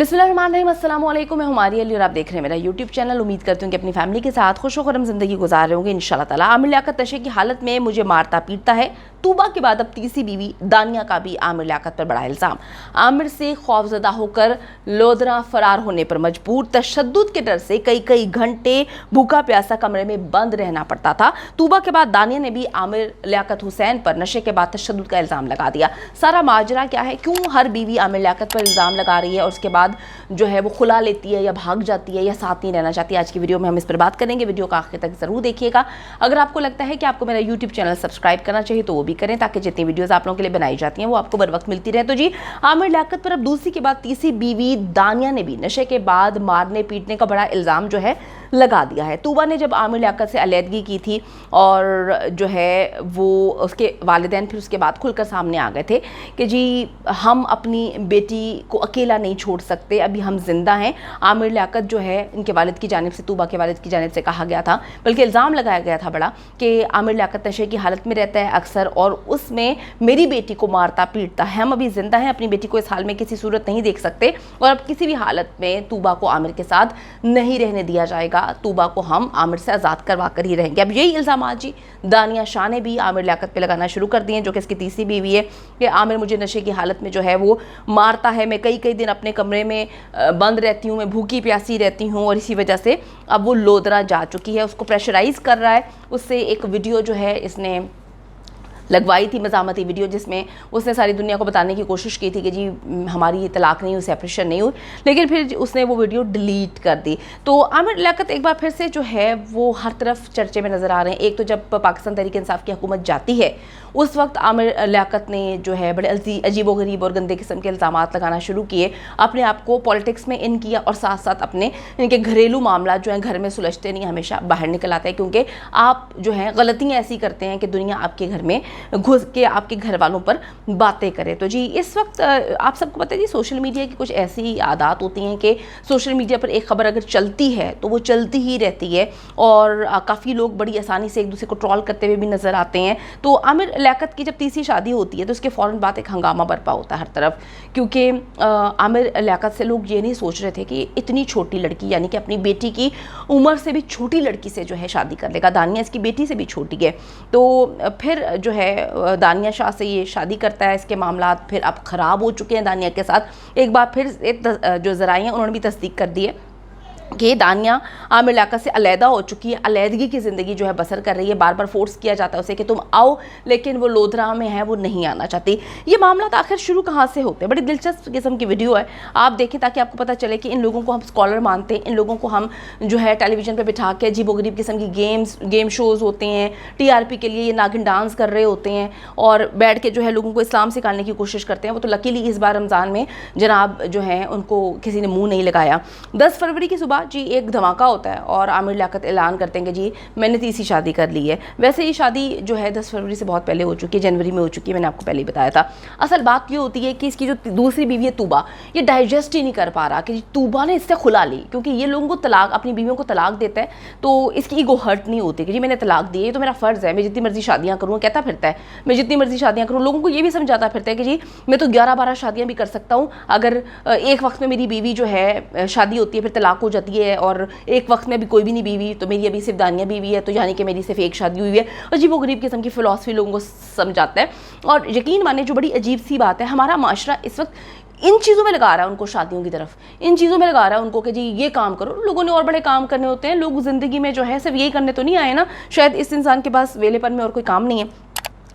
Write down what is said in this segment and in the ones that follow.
बिस्मिल्लाहिर्रहमानिर्रहीम, अस्सलाम वालेकुम। मैं हमारी अली और आप देख रहे हैं मेरा यूट्यूब चैनल। उम्मीद करती हूँ कि अपनी फैमिली के साथ खुश खुरम ज़िंदगी गुजार रहे होंगे इंशाल्लाह ताला। आमिर लियाकत नशे की हालत में मुझे मारता पीटता है। तूबा के बाद अब तीसरी बीवी दानिया का भी आमिर लियाकत पर बड़ा इल्ज़ाम। आमिर से खौफजदा होकर लोधरा फरार होने पर मजबूर, तशद्दुद के डर से कई घंटे भूखा प्यासा कमरे में बंद रहना पड़ता था। तूबा के बाद दानिया ने भी आमिर लियाकत हुसैन पर नशे के बाद तशद्दुद का इल्ज़ाम लगा दिया। सारा माजरा क्या है, क्यों हर बीवी आमिर लियाकत पर इल्ज़ाम लगा रही है और उसके बाद जो है वो खुला लेती है या भाग जाती है या साथ नहीं रहना चाहती है। आज की वीडियो में हम इस पर बात करेंगे। वीडियो का आखिर तक ज़रूर देखिएगा। अगर आपको लगता है कि आपको मेरा यूट्यूब चैनल सब्सक्राइब करना चाहिए तो वो भी करें, ताकि जितनी वीडियोस आप लोगों के लिए बनाई जाती हैं वो आपको बर वक्त मिलती रहे। तो जी, आमिर लियाकत पर अब दूसरी के बाद तीसरी बीवी दानिया ने भी नशे के बाद मारने पीटने का बड़ा इल्ज़ाम जो है लगा दिया है। तूबा ने जब आमिर लियाकत से अलहदगी की थी और जो है वो उसके वालिदैन फिर उसके बाद खुलकर सामने आ गए थे कि जी हम अपनी बेटी को अकेला नहीं छोड़ सकते, अभी हम जिंदा हैं। आमिर लियाकत जो है इनके वालिद की जानिब से, तूबा के वालिद की जानिब से कहा गया था, बल्कि इल्ज़ाम लगाया गया था बड़ा कि आमिर लियाकत नशे की हालत में रहता है अक्सर और उसमें मेरी बेटी को मारता पीटता है। हम अभी जिंदा हैं, अपनी बेटी को इस हाल में किसी सूरत नहीं देख सकते और अब किसी भी हालत में तूबा को आमिर के साथ नहीं रहने दिया जाएगा। तूबा को हम आमिर से आज़ाद करवा कर ही रहेंगे। अब यही इल्ज़ाम जी दानिया शाह ने भी आमिर लियाकत पे लगाना शुरू कर दिए, जो कि इसकी तीसरी बीवी है कि आमिर मुझे नशे की हालत में जो है वो मारता है, मैं कई दिन अपने कमरे में बंद रहती हूँ, मैं भूखी प्यासी रहती हूँ और इसी वजह से अब वो लोधरा जा चुकी है, उसको प्रेशराइज कर रहा है। उससे एक वीडियो जो है इसने लगवाई थी, मज़ामती वीडियो, जिसमें उसने सारी दुनिया को बताने की कोशिश की थी कि जी हमारी तलाक नहीं हुई, सेपरेशन नहीं हुई, लेकिन फिर उसने वो वीडियो डिलीट कर दी। तो आमिर लियाकत एक बार फिर से जो है वो हर तरफ चर्चे में नज़र आ रहे हैं। एक तो जब पाकिस्तान तहरीक इंसाफ की हुकूमत जाती है उस वक्त आमिर लियाकत ने जो है बड़े अजीबो गरीब और गंदे किस्म के इल्ज़ाम लगाना शुरू किए, अपने आप को पॉलिटिक्स में इन किया और साथ साथ अपने इनके घरेलू मामला जो हैं घर में सुलझते नहीं, हमेशा बाहर निकल आते हैं, क्योंकि आप जो हैं गलतियाँ ऐसी करते हैं कि दुनिया आपके घर में घुस के आपके घर वालों पर बातें करे। तो जी इस वक्त आप सबको पता है जी, सोशल मीडिया की कुछ ऐसी आदत होती हैं कि सोशल मीडिया पर एक खबर अगर चलती है तो वो चलती ही रहती है और काफ़ी लोग बड़ी आसानी से एक दूसरे को ट्रोल करते हुए भी नज़र आते हैं। तो आमिर लियाकत की जब तीसरी शादी होती है तो उसके फ़ौरन बाद एक हंगामा बरपा होता है हर तरफ, क्योंकि आमिर लियाकत से लोग ये नहीं सोच रहे थे कि इतनी छोटी लड़की, यानी कि अपनी बेटी की उम्र से भी छोटी लड़की से जो है शादी कर लेगा। दानिया इसकी बेटी से भी छोटी है। तो फिर जो है दानिया शाह से ये शादी करता है। इसके मामला फिर अब ख़राब हो चुके हैं दानिया के साथ। एक बार फिर जो ज़राए हैं उन्होंने भी तस्दीक कर दी है कि दानिया आमिर लियाकत से अलहदा हो चुकी है, अलहदगी की ज़िंदगी जो है बसर कर रही है। बार बार फोर्स किया जाता है उसे कि तुम आओ, लेकिन वो लोधरा में है, वो नहीं आना चाहती। ये मामला आखिर शुरू कहाँ से होते हैं? बड़ी दिलचस्प किस्म की वीडियो है, आप देखें ताकि आपको पता चले कि इन लोगों को हम स्कॉलर मानते हैं, इन लोगों को हम जो है टेलीविज़न पर बिठा के अजीबोगरीब किस्म की गेम शोज़ होते हैं, TRP के लिए ये नागिन डांस कर रहे होते हैं और बैठ के जो है लोगों को इस्लाम सिखाने की कोशिश करते हैं। वो तो लकीली इस बार रमज़ान में जनाब जो है उनको किसी ने मुँह नहीं लगाया। 10 फरवरी की सुबह जी एक धमाका होता है और आमिर लियाकत ऐलान करते हैं कि जी मैंने तीसरी शादी कर ली है। वैसे ये शादी जो है 10 फरवरी से बहुत पहले हो चुकी है, जनवरी में हो चुकी है, मैंने आपको पहले ही बताया था। असल बात ये होती है कि इसकी जो दूसरी बीवी है तूबा, ये डाइजेस्ट ही नहीं कर पा रहा कि तूबा ने इससे खुला ली, क्योंकि ये लोगों को तलाक, अपनी बीवियों को तलाक देता है तो इसकी ईगो हर्ट नहीं होती कि जी मैंने तलाक दी है तो मेरा फ़र्ज़ है, मैं जितनी मर्जी शादियाँ करूँ, कहता फिरता है मैं जितनी मर्जी शादियाँ करूँ। लोगों को ये भी समझाता फिरता है कि जी मैं तो 11-12 शादियाँ भी कर सकता हूँ, अगर एक वक्त में मेरी बीवी जो है शादी होती है फिर तलाक हो जाती है और एक वक्त में अभी कोई भी नहीं बीवी, तो मेरी अभी सिर्फ दानिया बीवी है, तो यानी कि मेरी सिर्फ एक शादी हुई है। अजीब व गरीब किस्म की फ़िलॉसफी लोगों को समझाता है। और यकीन माने जो बड़ी अजीब सी बात है, हमारा माशरा इस वक्त इन चीज़ों में लगा रहा है उनको, शादियों की तरफ, इन चीज़ों में लगा रहा है उनको कि जी ये काम करो। लोगों ने और बड़े काम करने होते हैं, लोग ज़िंदगी में जो है सिर्फ यही करने तो नहीं आए ना, शायद इस इंसान के पास वेलेपन में और कोई काम नहीं है।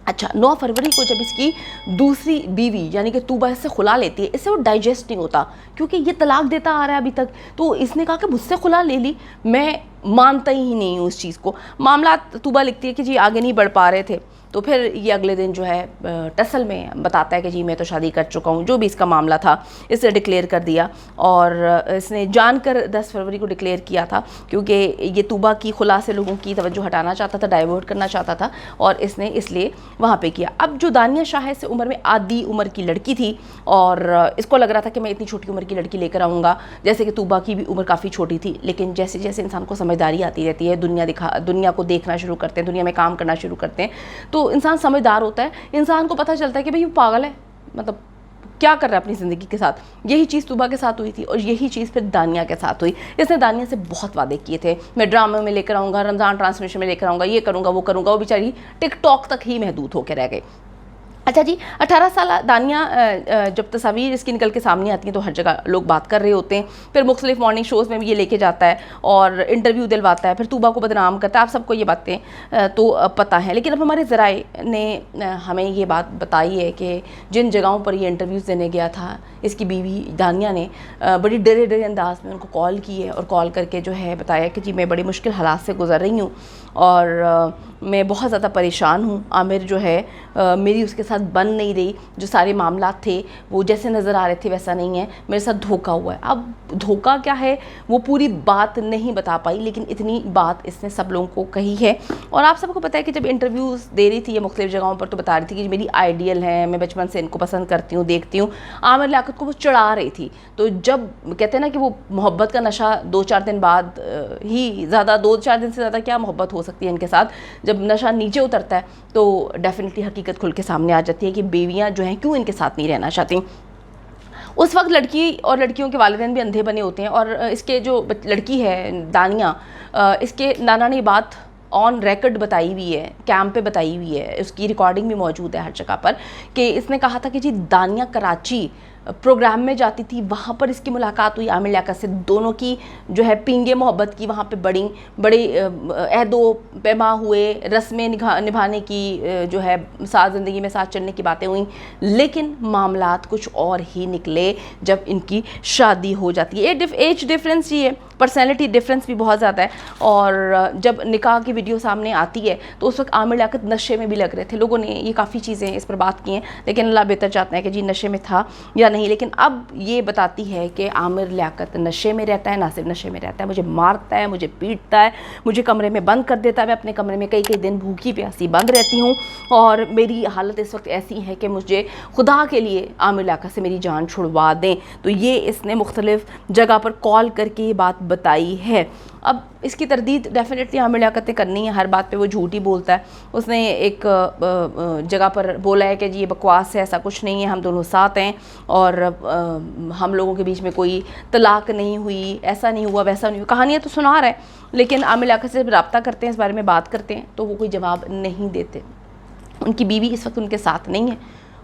अच्छा, 9 फरवरी को जब इसकी दूसरी बीवी यानी कि तूबा इससे खुला लेती है, इससे वो डाइजेस्ट नहीं होता क्योंकि ये तलाक देता आ रहा है अभी तक। तो इसने कहा कि मुझसे खुला ले ली, मैं मानता ही नहीं हूँ उस चीज़ को। मामला तूबा लिखती है कि जी आगे नहीं बढ़ पा रहे थे, तो फिर ये अगले दिन जो है टसल में बताता है कि जी मैं तो शादी कर चुका हूँ। जो भी इसका मामला था इसने डिक्लेयर कर दिया और इसने जानकर 10 फरवरी को डिक्लेयर किया था, क्योंकि ये तूबा की खुला से लोगों की तवज्जो हटाना चाहता था, डाइवर्ट करना चाहता था और इसने इसलिए वहाँ पे किया। अब जो दानिया शाह से उम्र में आधी उम्र की लड़की थी और इसको लग रहा था कि मैं इतनी छोटी उम्र की लड़की लेकर आऊँगा, जैसे कि तूबा की भी उम्र काफ़ी छोटी थी, लेकिन जैसे जैसे इंसान को समझदारी आती रहती है, दुनिया को देखना शुरू करते हैं, दुनिया में काम करना शुरू करते हैं, तो इंसान समझदार होता है। इंसान को पता चलता है कि भाई वो पागल है, मतलब کیا کر رہا ہے اپنی زندگی کے ساتھ. یہی چیز طوبا کے ساتھ ہوئی تھی اور یہی چیز پھر دانیہ کے ساتھ ہوئی. اس نے دانیہ سے بہت وعدے کیے تھے, میں ڈرامے میں لے کر آؤں گا, رمضان ٹرانسمیشن میں لے کر آؤں گا, یہ کروں گا وہ کروں گا. وہ بیچاری ٹک ٹاک تک ہی محدود ہو کے رہ گئی. اچھا جی, 18 سالہ دانیہ جب تصاویر اس کی نکل کے سامنے آتی ہیں تو ہر جگہ لوگ بات کر رہے ہوتے ہیں. پھر مختلف مارننگ شوز میں بھی یہ لے کے جاتا ہے اور انٹرویو دلواتا ہے, پھر طوبا کو بدنام کرتا ہے. آپ سب کو یہ باتیں تو پتہ ہیں, لیکن اب ہمارے ذرائع نے ہمیں یہ بات بتائی ہے کہ جن جگہوں پر یہ انٹرویوز دینے گیا تھا, اس کی بیوی دانیہ نے بڑی ڈرے انداز میں ان کو کال کی ہے اور کال کر کے جو ہے بتایا کہ جی میں بڑی مشکل حالات سے گزر رہی ہوں اور میں بہت زیادہ پریشان ہوں. عامر جو ہے میری اس کے ساتھ بن نہیں رہی, جو سارے معاملات تھے وہ جیسے نظر آ رہے تھے ویسا نہیں ہے, میرے ساتھ دھوکہ ہوا ہے. اب دھوکہ کیا ہے وہ پوری بات نہیں بتا پائی, لیکن اتنی بات اس نے سب لوگوں کو کہی ہے. اور آپ سب کو پتہ ہے کہ جب انٹرویوز دے رہی تھی یہ مختلف جگہوں پر تو بتا رہی تھی کہ میری آئیڈیل ہے, میں بچپن سے ان کو پسند کرتی ہوں, دیکھتی ہوں. عامر لیاقت کو وہ چڑھا رہی تھی. تو جب کہتے ہیں نا کہ وہ محبت کا نشہ 2-4 دن بعد ہی, زیادہ 2-4 دن سے زیادہ کیا محبت ہو سکتی ہے ان کے ساتھ, جب نشہ نیچے اترتا ہے تو ڈیفینیٹلی حقیقت کھل کے سامنے آ جاتی ہے کہ بیویاں جو ہیں کیوں ان کے ساتھ نہیں رہنا چاہتی. اس وقت لڑکی اور لڑکیوں کے والدین بھی اندھے بنے ہوتے ہیں, اور اس کے جو لڑکی ہے دانیہ, اس کے نانا نے بات آن ریکارڈ بتائی ہوئی ہے, کیمپ پہ بتائی ہوئی ہے, اس کی ریکارڈنگ بھی موجود ہے ہر جگہ پر, کہ اس نے کہا تھا کہ جی دانیہ کراچی پروگرام میں جاتی تھی, وہاں پر اس کی ملاقات ہوئی عامر لیاقت سے, دونوں کی جو ہے پینگے محبت کی وہاں پہ بڑے عہد و پیما ہوئے, رسمیں نبھانے کی جو ہے ساتھ زندگی میں ساتھ چلنے کی باتیں ہوئیں. لیکن معاملات کچھ اور ہی نکلے جب ان کی شادی ہو جاتی ہے. ایج ڈفرینس ہی ہے, پرسنالٹی ڈفرینس بھی بہت زیادہ ہے, اور جب نکاح کی ویڈیو سامنے آتی ہے تو اس وقت عامر لیاقت نشے میں بھی لگ رہے تھے. لوگوں نے یہ کافی چیزیں اس پر بات کی ہیں, لیکن اللہ بہتر چاہتا ہے کہ جی نشے میں تھا یا نہیں. لیکن اب یہ بتاتی ہے کہ عامر لیاقت نشے میں رہتا ہے, نہ صرف نشے میں رہتا ہے, مجھے مارتا ہے, مجھے پیٹتا ہے, مجھے کمرے میں بند کر دیتا ہے, میں اپنے کمرے میں کئی دن بھوکی پیاسی بند رہتی ہوں, اور میری حالت اس وقت ایسی ہے کہ مجھے خدا کے لیے عامر لیاقت سے میری جان چھڑوا دیں. تو یہ اس نے مختلف جگہ پر کال کر کے یہ بات بتائی ہے. اب اس کی تردید ڈیفینیٹلی عامر لیاقت نے کرنی ہے, ہر بات پہ وہ جھوٹ ہی بولتا ہے. اس نے ایک جگہ پر بولا ہے کہ جی یہ بکواس ہے, ایسا کچھ نہیں ہے, ہم دونوں ساتھ ہیں اور ہم لوگوں کے بیچ میں کوئی طلاق نہیں ہوئی, ایسا نہیں ہوا ویسا نہیں ہوا. کہانیاں تو سنا رہا ہے, لیکن عامر لیاقت سے رابطہ کرتے ہیں, اس بارے میں بات کرتے ہیں تو وہ کوئی جواب نہیں دیتے. ان کی بیوی اس وقت ان کے ساتھ نہیں ہے,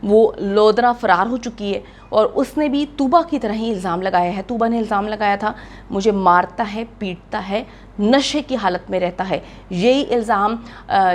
وہ لودرا فرار ہو چکی ہے, اور اس نے بھی طوبا کی طرح ہی الزام لگایا ہے. طوبا نے الزام لگایا تھا مجھے مارتا ہے, پیٹتا ہے, نشے کی حالت میں رہتا ہے. یہی الزام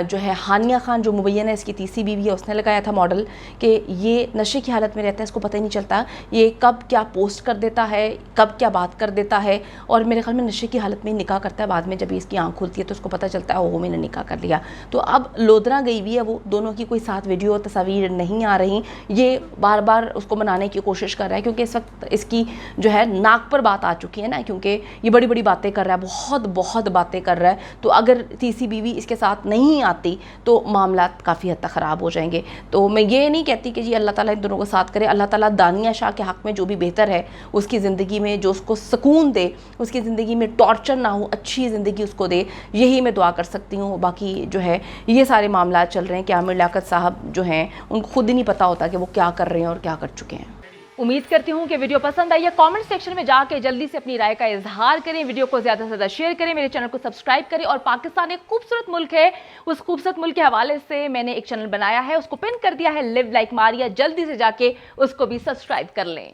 جو ہے ہانیہ خان جو مبینہ اس کی تیسری بیوی ہے اس نے لگایا تھا, ماڈل, کہ یہ نشے کی حالت میں رہتا ہے, اس کو پتہ ہی نہیں چلتا یہ کب کیا پوسٹ کر دیتا ہے, کب کیا بات کر دیتا ہے, اور میرے خیال میں نشے کی حالت میں نکاح کرتا ہے. بعد میں جب اس کی آنکھ کھلتی ہے تو اس کو پتہ چلتا ہے اوہ میں نے نکاح کر لیا. تو اب لودرا گئی ہوئی ہے وہ, دونوں کی کوئی ساتھ ویڈیو تصاویر نہیں آ رہی. یہ بار بار اس کو منانے کی کوشش کر رہا ہے, کیونکہ اس وقت اس کی جو ہے ناک پر بات آ چکی ہے نا, کیونکہ یہ بڑی بڑی باتیں کر رہا ہے, بہت باتیں کر رہا ہے. تو اگر تیسری بیوی اس کے ساتھ نہیں آتی تو معاملات کافی حد تک خراب ہو جائیں گے. تو میں یہ نہیں کہتی کہ جی اللہ تعالیٰ ان دونوں کو ساتھ کرے. اللہ تعالیٰ دانیہ شاہ کے حق میں جو بھی بہتر ہے اس کی زندگی میں, جو اس کو سکون دے, اس کی زندگی میں ٹارچر نہ ہو, اچھی زندگی اس کو دے, یہی میں دعا کر سکتی ہوں. باقی جو ہے یہ سارے معاملات چل رہے ہیں کہ عامر لیاقت صاحب جو ہیں ان کو خود ہی نہیں پتہ ہوتا کہ وہ کیا کر رہے ہیں اور کیا کر چکے ہیں. امید کرتی ہوں کہ ویڈیو پسند آئی ہے. کامنٹ سیکشن میں جا کے جلدی سے اپنی رائے کا اظہار کریں, ویڈیو کو زیادہ سے زیادہ شیئر کریں, میرے چینل کو سبسکرائب کریں. اور پاکستان ایک خوبصورت ملک ہے, اس خوبصورت ملک کے حوالے سے میں نے ایک چینل بنایا ہے, اس کو پن کر دیا ہے لیو لائک ماریا, جلدی سے جا کے اس کو بھی سبسکرائب کر لیں.